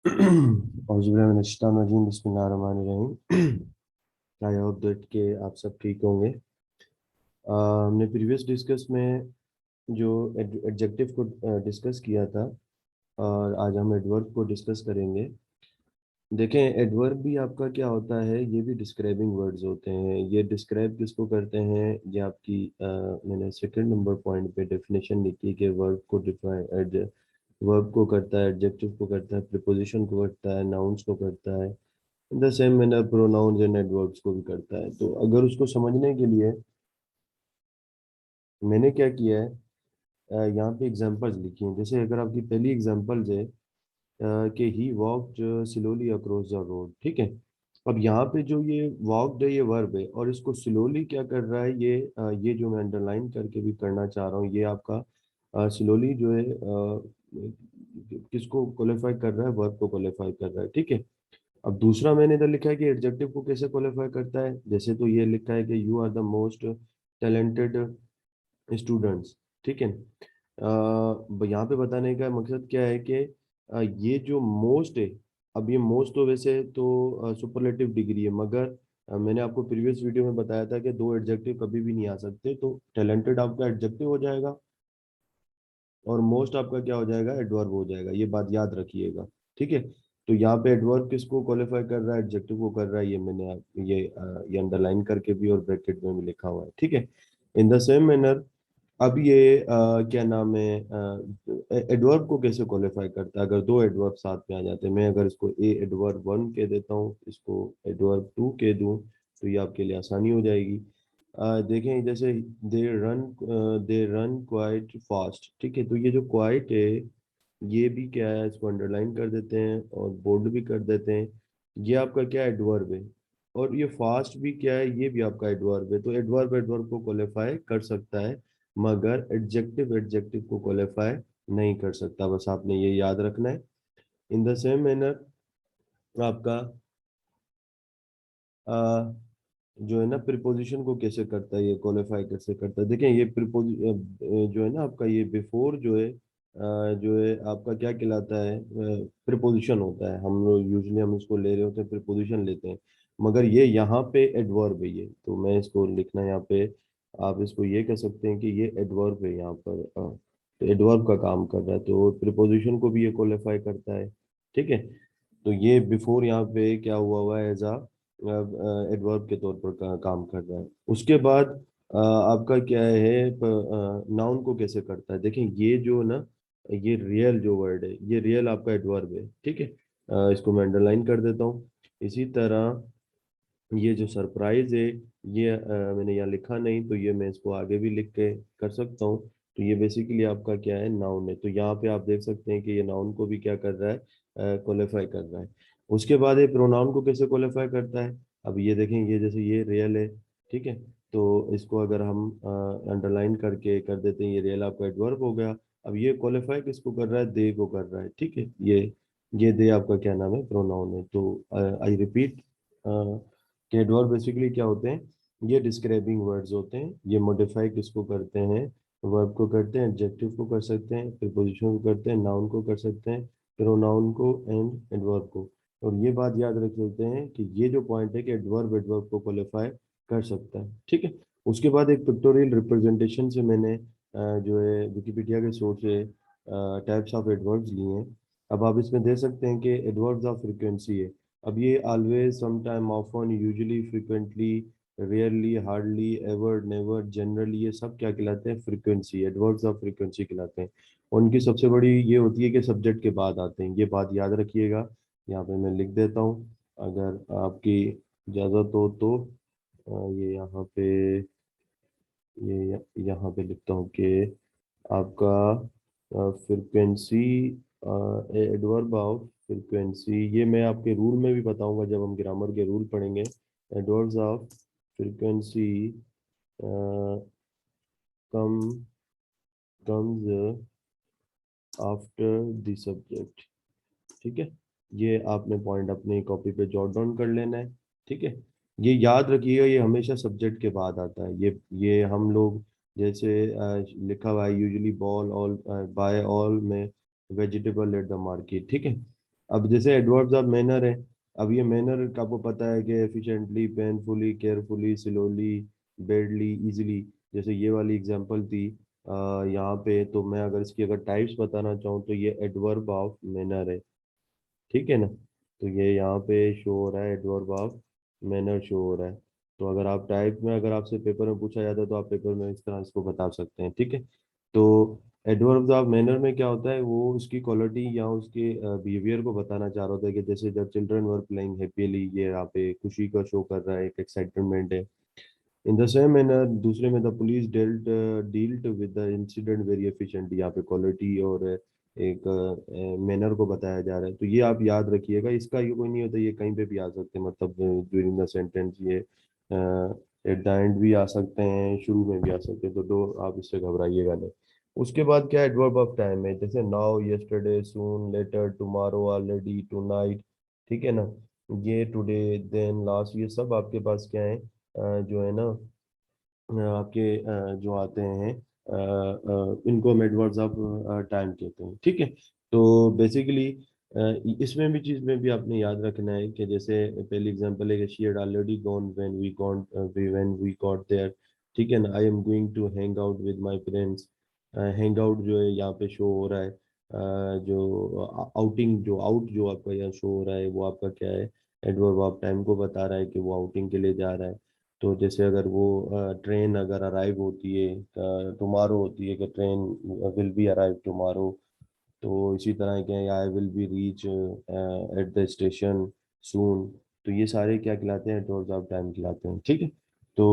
औज़ुबिल्लाहिमिनश्शैतानिर्रजीम बिस्मिल्लाहिर्रहमानिर्रहीम। I hope that के आप सब ठीक होंगे। हमने प्रीवियस डिस्कस में जो एडजेक्टिव को डिस्कस किया था, और आज हम एडवर्ब को डिस्कस करेंगे। देखें, एडवर्ब भी आपका क्या होता है, ये भी डिस्क्राइबिंग वर्ड्स होते हैं। ये डिस्क्राइब किसको करते हैं, ये आपकी मैंने सेकंड नंबर पॉइंट पे डेफिनेशन लिखी कि वर्ब को डिफाइन, वर्ब को करता है, एडजेक्टिव को करता है, प्रीपोजिशन को करता है, नाउन्स को करता है। The same manner pronouns and adverbs को भी करता है। तो अगर उसको समझने के लिए मैंने क्या किया है, यहाँ पे एग्जांपल्स लिखी हैं। जैसे अगर आपकी पहली एग्जांपल्स है कि he walked slowly across the road, ठीक है। अब यहाँ पे जो ये वॉकड है, ये वर्ब है, और इसको स्लोली क्या कर रहा है, ये जो मैं अंडरलाइन करके भी करना चाह रहा हूँ, ये आपका स्लोली जो है किसको क्वालिफाई कर रहा है, वर्ब को क्वालिफाई कर रहा है, ठीक है। अब दूसरा मैंने इधर लिखा है कि एडजेक्टिव को कैसे क्वालिफाई करता है। जैसे तो ये लिखा है कि you are the most talented students, ठीक है। यहाँ पे बताने का मकसद क्या है कि ये जो मोस्ट है, अब ये मोस्ट तो वैसे तो सुपरलेटिव डिग्री है, मगर मैंने आपको प्रीवियस वीडियो में बताया था कि दो एडजेक्टिव कभी भी नहीं आ सकते। तो टैलेंटेड आपका एडजेक्टिव हो जाएगा और मोस्ट आपका क्या हो जाएगा, एडवर्ब हो जाएगा। ये बात याद रखिएगा, ठीक है। तो यहाँ पे एडवर्ब किसको क्वालिफाई कर रहा है, एडजेक्टिव को कर रहा है। ये मैंने ये अंडरलाइन करके भी और ब्रैकेट में भी लिखा हुआ है, ठीक है। इन द सेम मैनर, अब ये क्या नाम है, एडवर्ब को कैसे क्वालिफाई करता है। अगर दो एडवर्ब साथ में आ जाते हैं, मैं अगर इसको ए एडवर्ब वन कह देता हूँ, इसको एडवर्ब टू कह दूँ, तो ये आपके लिए आसानी हो जाएगी। देखें, जैसे दे रन क्वाइट फास्ट, ठीक है। तो ये जो क्वाइट है, ये भी क्या है, इसको अंडरलाइन कर देते हैं और बोल्ड भी कर देते हैं। ये आपका क्या एडवर्ब है। और ये फास्ट भी क्या है, ये भी आपका एडवर्ब है। तो एडवर्ब एडवर्ब को क्वालिफाई कर सकता है, मगर एडजेक्टिव एडजेक्टिव को क्वालिफाई नहीं कर सकता। बस आपने ये याद रखना है। इन द सेम मैनर आपका आ, जो है ना, प्रीपोजिशन को कैसे करता है, ये क्वालिफाई कैसे करता है। देखें, ये जो है ना आपका, ये बिफोर जो है आपका क्या कहलाता है, प्रीपोजिशन होता है। हम लोग यूजली हम इसको ले रहे होते हैं, प्रीपोजिशन लेते हैं, मगर ये यहाँ पे एडवर्ब है। ये तो मैं इसको लिखना यहाँ पे, आप इसको ये कह सकते हैं कि ये एडवर्ब है यहाँ पर। तो एडवर्ब का काम कर रहा है, तो प्रीपोजिशन को भी ये क्वालिफाई करता है, ठीक है। तो ये बिफोर यहाँ पे क्या हुआ है, एज एडवर्ब के तौर पर काम कर रहा है। उसके बाद आपका क्या है, नाउन को कैसे करता है। देखें, ये जो ना, ये रियल जो वर्ड है, ये रियल आपका एडवर्ब है, ठीक है। इसको मैं अंडरलाइन कर देता हूँ। इसी तरह ये जो सरप्राइज है, ये मैंने यहाँ लिखा नहीं, तो ये मैं इसको आगे भी लिख के कर सकता हूँ। तो ये बेसिकली आपका क्या है, नाउन है। तो यहाँ पे आप देख सकते हैं कि ये नाउन को भी क्या कर रहा है, क्वालिफाई कर रहा है। उसके बाद ये प्रोनाउन को कैसे क्वालिफाई करता है। अब ये देखें, ये जैसे ये रियल है, ठीक है। तो इसको अगर हम अंडरलाइन करके कर देते हैं, ये रियल आपका एडवर्ब हो गया। अब ये क्वालिफाई किसको कर रहा है, दे को कर रहा है, ठीक है। ये दे आपका क्या नाम है, प्रोनाउन है। तो आई रिपीट कि एडवर्ब बेसिकली क्या होते हैं, ये डिस्क्राइबिंग वर्ड्स होते हैं। ये मॉडिफाई किसको करते हैं, वर्ब को करते हैं, एडजेक्टिव को कर सकते हैं, प्रीपोजिशन को करते हैं, नाउन को कर सकते हैं, प्रोनाउन को एंड एडवर्ब को। और ये बात याद रख लेते हैं कि ये जो पॉइंट है कि एडवर्ब एडवर्ब को क्वालिफाई कर सकता है, ठीक है। उसके बाद एक पिक्टोरियल रिप्रेजेंटेशन से मैंने जो है विकिपीडिया के सोर्स से टाइप्स ऑफ एडवर्ब्स लिए हैं। अब आप इसमें देख सकते हैं कि एडवर्ब्स ऑफ फ्रिक्वेंसी है। अब ये always, sometime, often, usually, frequently, rarely, hardly, ever, never, generally, ये सब क्या कहलाते हैं, फ्रीक्वेंसी, एडवर्ब्स ऑफ फ्रीक्वेंसी कहलाते हैं। और उनकी सबसे बड़ी ये होती है कि सब्जेक्ट के बाद आते हैं। ये बात याद रखिएगा। यहाँ पे मैं लिख देता हूँ, अगर आपकी इजाज़त हो तो ये यहाँ पे, यहाँ पे लिखता हूँ कि आपका फ्रिक्वेंसी, एडवर्ब ऑफ फ्रिक्वेंसी, ये मैं आपके रूल में भी बताऊंगा जब हम ग्रामर के रूल पढ़ेंगे। Adverbs of frequency come comes after the subject, ठीक है। ये आपने पॉइंट अपनी कॉपी पे जॉट डाउन कर लेना है, ठीक है। ये याद रखिएगा, ये हमेशा सब्जेक्ट के बाद आता है। ये हम लोग जैसे लिखा हुआ है usually ball all by all में वेजिटेबल एट द मार्केट, ठीक है। अब जैसे एडवर्ब्स ऑफ मैनर है, अब ये मैनर का आपको पता है कि efficiently, painfully, carefully, slowly, badly, easily, जैसे ये वाली एग्जांपल थी यहाँ पे। तो मैं अगर इसकी अगर टाइप्स बताना चाहूँ तो ये एडवर्ब ऑफ मैनर है, ठीक है ना। तो ये यहाँ पे शो हो रहा है, एडवर्ब ऑफ मैनर शो हो रहा है। तो अगर आप टाइप में, अगर आपसे पेपर में पूछा जाता है तो आप पेपर में इस तरह इसको बता सकते हैं, ठीक है। तो एडवर्ब्स ऑफ मैनर में क्या होता है, वो उसकी क्वालिटी या उसके बिहेवियर को बताना चाह रहा होता है कि जैसे जब चिल्ड्रन वर प्लेइंग हैप्पीली, ये यहाँ पे खुशी का शो कर रहा है, एक एक्साइटमेंट है। इन द सेम मैनर दूसरे में the police dealt with the incident very efficiently, यहाँ पे क्वालिटी और एक मैनर को बताया जा रहा है। तो ये आप याद रखिएगा, इसका ये कोई नहीं होता, ये कहीं पे भी आ सकते हैं, मतलब ड्यूरिंग द सेंटेंस ये एट द एंड भी आ सकते हैं, शुरू में भी आ सकते हैं, तो दो आप इससे घबराइएगा नहीं। उसके बाद क्या एडवर्ब ऑफ टाइम है, जैसे नाउ, यस्टरडे, सून, लेटर, टुमारो, ऑलरेडी, टुनाइट, ठीक है ना। ये टुडे, देन, लास्ट, ये सब आपके पास क्या है, जो है ना, आपके जो आते हैं, इनको हम एडवर्ड्स ऑफ टाइम कहते हैं, ठीक है। तो बेसिकली इसमें भी चीज में भी आपने याद रखना है कि जैसे पहली एग्जांपल है कि she had already gone when we got there, ठीक है ना। I am going to hang out with my friends, hang out जो है यहाँ पे शो हो रहा है, जो आउटिंग, जो आउट जो आपका यहाँ शो हो रहा है वो आपका क्या है, एडवर्ब ऑफ टाइम को बता रहा है कि वो आउटिंग के लिए जा रहा है। तो जैसे अगर वो ट्रेन अगर अराइव होती है, टुमारो होती है कि train will be arrive tomorrow, तो इसी तरह के I will be reach at the station soon. तो ये सारे क्या कहलाते हैं, एडवर्ब्स ऑफ टाइम कहलाते हैं, ठीक है। तो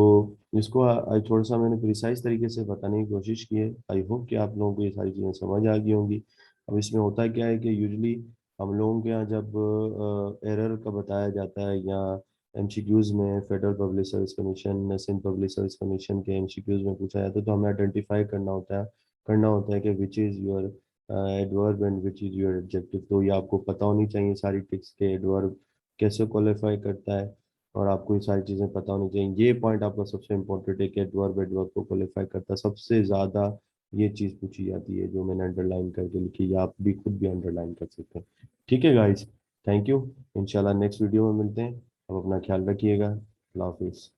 इसको थोड़ा सा मैंने प्रिसाइज तरीके से बताने की कोशिश की है। आई होप कि आप लोगों को ये सारी चीज़ें समझ आ गई होंगी। अब इसमें होता क्या है कि यूजली हम लोगों के यहाँ जब एरर का बताया जाता है, या एमसीक्यूज में federal public service commission, national public service commission के एमसीक्यूज में पूछा जाता है, तो हमें आइडेंटिफाई करना होता है कि which is your adverb and which is your adjective. तो ये आपको पता होनी चाहिए सारी टिक्स के एडवर्ब कैसे क्वालिफाई करता है, और आपको ये सारी चीज़ें पता होनी चाहिए। ये पॉइंट आपका सबसे इंपॉर्टेंट है कि एडवर्ब एडवर्ब को क्वालिफाई करता है, सबसे ज़्यादा ये चीज़ पूछी जाती है जो मैंने अंडरलाइन करके लिखी, या आप भी खुद भी अंडरलाइन कर सकते हैं, ठीक है गाइस। Thank you. इंशाल्लाह नेक्स्ट वीडियो में मिलते हैं। अब अपना ख्याल रखिएगा। अल्लाह हाफिज़।